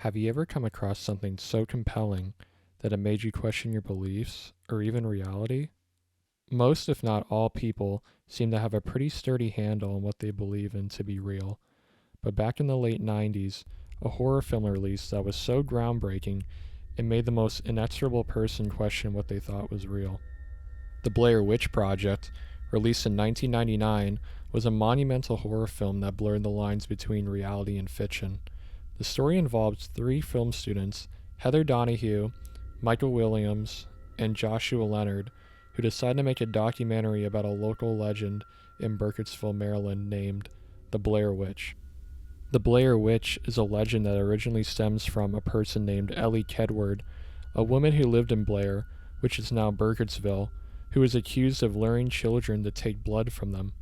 Have you ever come across something so compelling that it made you question your beliefs or even reality? Most, if not all, people seem to have a pretty sturdy handle on what they believe in to be real. But back in the late 90s, a horror film released that was so groundbreaking it made the most inexorable person question what they thought was real. The Blair Witch Project, released in 1999, was a monumental horror film that blurred the lines between reality and fiction. The story involves three film students, Heather Donahue, Michael Williams, and Joshua Leonard, who decide to make a documentary about a local legend in Burkittsville, Maryland named the Blair Witch. The Blair Witch is a legend that originally stems from a person named Ellie Kedward, a woman who lived in Blair, which is now Burkittsville, who is accused of luring children to take blood from them.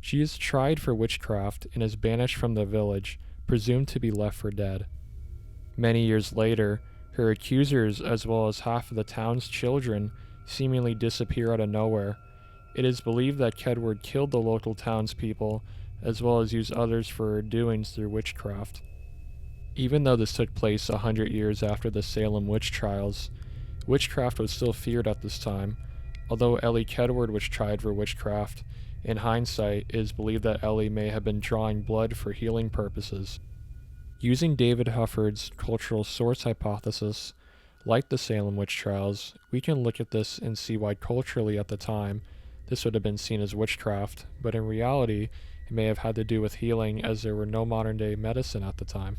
She is tried for witchcraft and is banished from the village, presumed to be left for dead. Many years later, her accusers, as well as half of the town's children, seemingly disappear out of nowhere. It is believed that Kedward killed the local townspeople, as well as used others for her doings through witchcraft. Even though this took place 100 years after the Salem witch trials, witchcraft was still feared at this time. Although Ellie Kedward was tried for witchcraft, in hindsight, it is believed that Ellie may have been drawing blood for healing purposes. Using David Hufford's cultural source hypothesis, like the Salem witch trials, we can look at this and see why culturally at the time this would have been seen as witchcraft, but in reality it may have had to do with healing as there were no modern-day medicine at the time.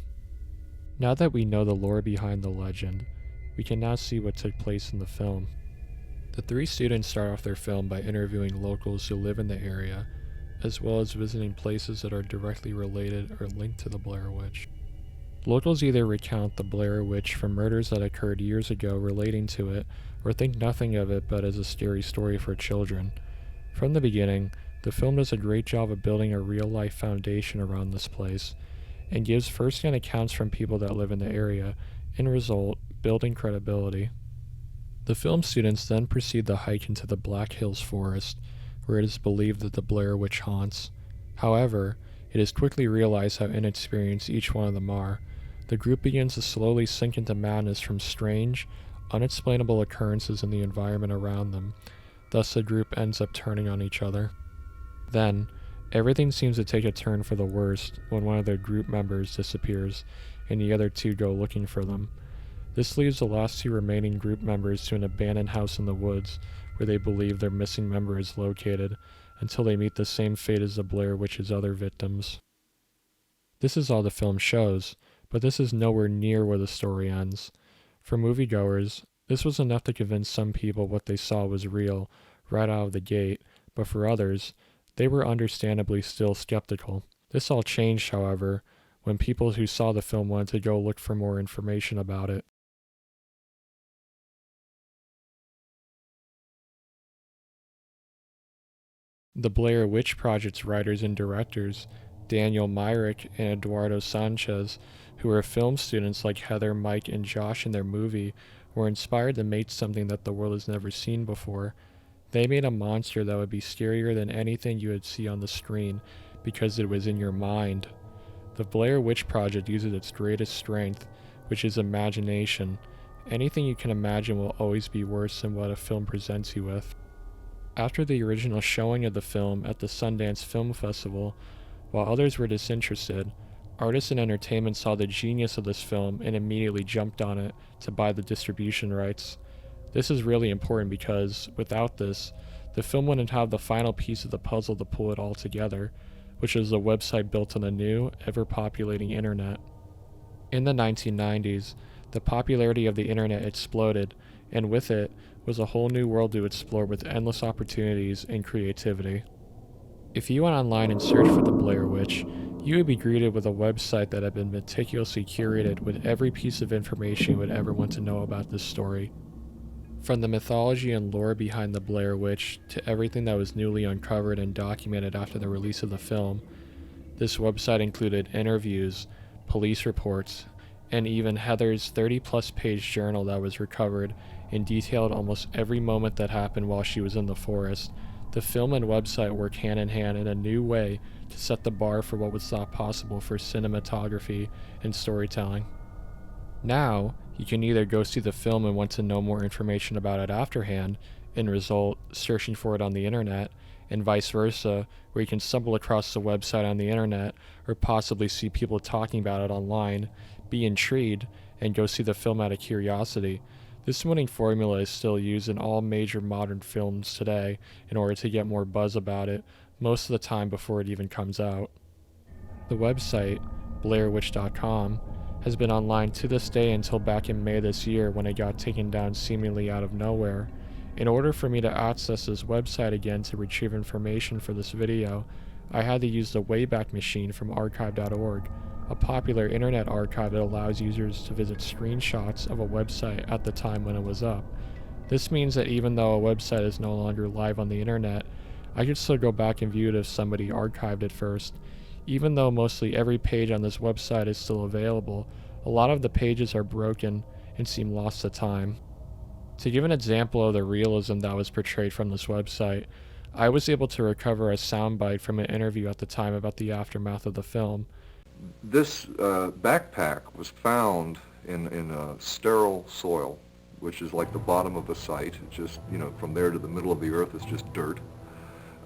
Now that we know the lore behind the legend, we can now see what took place in the film. The three students start off their film by interviewing locals who live in the area, as well as visiting places that are directly related or linked to the Blair Witch. Locals either recount the Blair Witch from murders that occurred years ago relating to it, or think nothing of it but as a scary story for children. From the beginning, the film does a great job of building a real-life foundation around this place, and gives first-hand accounts from people that live in the area, in result, building credibility. The film students then proceed to hike into the Black Hills Forest, where it is believed that the Blair Witch haunts. However, it is quickly realized how inexperienced each one of them are. The group begins to slowly sink into madness from strange, unexplainable occurrences in the environment around them. Thus, the group ends up turning on each other. Then, everything seems to take a turn for the worst when one of their group members disappears, and the other two go looking for them. This leaves the last two remaining group members to an abandoned house in the woods, where they believe their missing member is located, until they meet the same fate as the Blair Witch's other victims. This is all the film shows, but this is nowhere near where the story ends. For moviegoers, this was enough to convince some people what they saw was real, right out of the gate, but for others, they were understandably still skeptical. This all changed, however, when people who saw the film wanted to go look for more information about it. The Blair Witch Project's writers and directors, Daniel Myrick and Eduardo Sanchez, who were film students like Heather, Mike, and Josh in their movie, were inspired to make something that the world has never seen before. They made a monster that would be scarier than anything you would see on the screen because it was in your mind. The Blair Witch Project uses its greatest strength, which is imagination. Anything you can imagine will always be worse than what a film presents you with. After the original showing of the film at the Sundance Film Festival, while others were disinterested, artists and entertainment saw the genius of this film and immediately jumped on it to buy the distribution rights. This is really important because, without this, the film wouldn't have the final piece of the puzzle to pull it all together, which is a website built on the new, ever-populating internet. In the 1990s, the popularity of the internet exploded, and with it was a whole new world to explore with endless opportunities and creativity. If you went online and searched for the Blair Witch, you would be greeted with a website that had been meticulously curated with every piece of information you would ever want to know about this story. From the mythology and lore behind the Blair Witch to everything that was newly uncovered and documented after the release of the film, this website included interviews, police reports, and even Heather's 30-plus page journal that was recovered and detailed almost every moment that happened while she was in the forest. The film and website work hand in hand in a new way to set the bar for what was thought possible for cinematography and storytelling. Now, you can either go see the film and want to know more information about it afterhand, and result searching for it on the internet, and vice versa, where you can stumble across the website on the internet or possibly see people talking about it online, be intrigued, and go see the film out of curiosity. This winning formula is still used in all major modern films today in order to get more buzz about it, most of the time before it even comes out. The website, BlairWitch.com, has been online to this day until back in May this year when it got taken down seemingly out of nowhere. In order for me to access this website again to retrieve information for this video, I had to use the Wayback Machine from archive.org, a popular internet archive that allows users to visit screenshots of a website at the time when it was up. This means that even though a website is no longer live on the internet, I could still go back and view it if somebody archived it first. Even though mostly every page on this website is still available, a lot of the pages are broken and seem lost to time. To give an example of the realism that was portrayed from this website, I was able to recover a soundbite from an interview at the time about the aftermath of the film. This backpack was found in sterile soil, which is like the bottom of the site. It's just, from there to the middle of the earth is just dirt.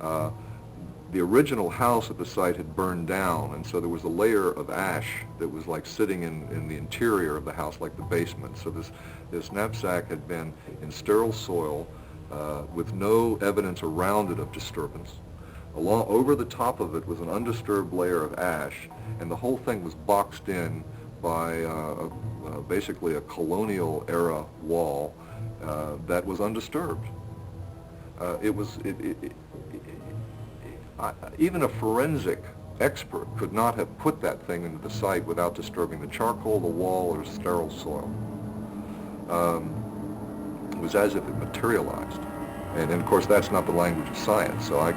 The original house at the site had burned down, and so there was a layer of ash that was like sitting in the interior of the house, like the basement. So this knapsack had been in sterile soil with no evidence around it of disturbance. Over the top of it was an undisturbed layer of ash, and the whole thing was boxed in by basically a colonial era wall that was undisturbed. Even a forensic expert could not have put that thing into the site without disturbing the charcoal, the wall, or sterile soil. It was as if it materialized. And of course, that's not the language of science, so I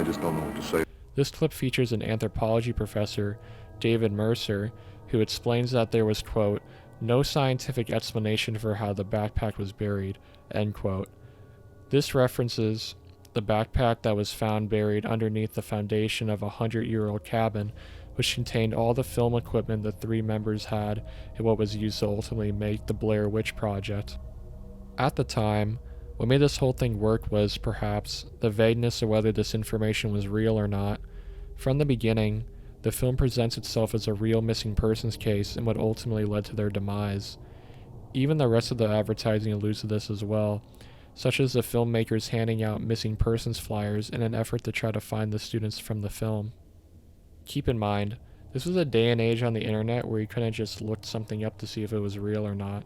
just don't know what to say. This clip features an anthropology professor, David Mercer, who explains that there was, quote, no scientific explanation for how the backpack was buried, end quote. This references the backpack that was found buried underneath the foundation of a 100-year-old cabin, which contained all the film equipment the three members had and what was used to ultimately make the Blair Witch Project. At the time, what made this whole thing work was, perhaps, the vagueness of whether this information was real or not. From the beginning, the film presents itself as a real missing persons case and what ultimately led to their demise. Even the rest of the advertising alludes to this as well, such as the filmmakers handing out missing persons flyers in an effort to try to find the students from the film. Keep in mind, this was a day and age on the internet where you couldn't just look something up to see if it was real or not.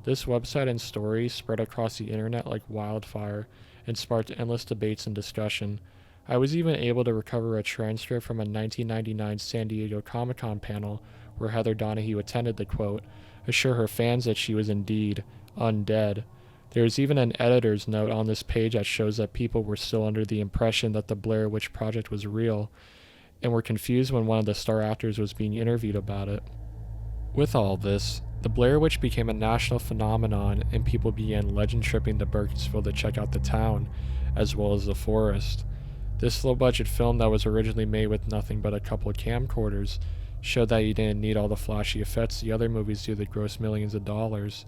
This website and story spread across the internet like wildfire and sparked endless debates and discussion. I was even able to recover a transcript from a 1999 San Diego Comic-Con panel where Heather Donahue attended the quote, assure her fans that she was indeed undead. There is even an editor's note on this page that shows that people were still under the impression that the Blair Witch Project was real, and were confused when one of the star actors was being interviewed about it. With all this, the Blair Witch became a national phenomenon, and people began legend tripping to Burkittsville to check out the town, as well as the forest. This low-budget film that was originally made with nothing but a couple of camcorders showed that you didn't need all the flashy effects the other movies do that gross millions of dollars.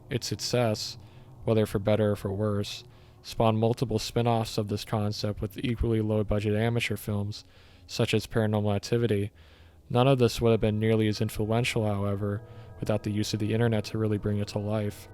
Its success, whether for better or for worse, spawned multiple spin-offs of this concept with equally low-budget amateur films, such as Paranormal Activity. None of this would have been nearly as influential, however, without the use of the internet to really bring it to life.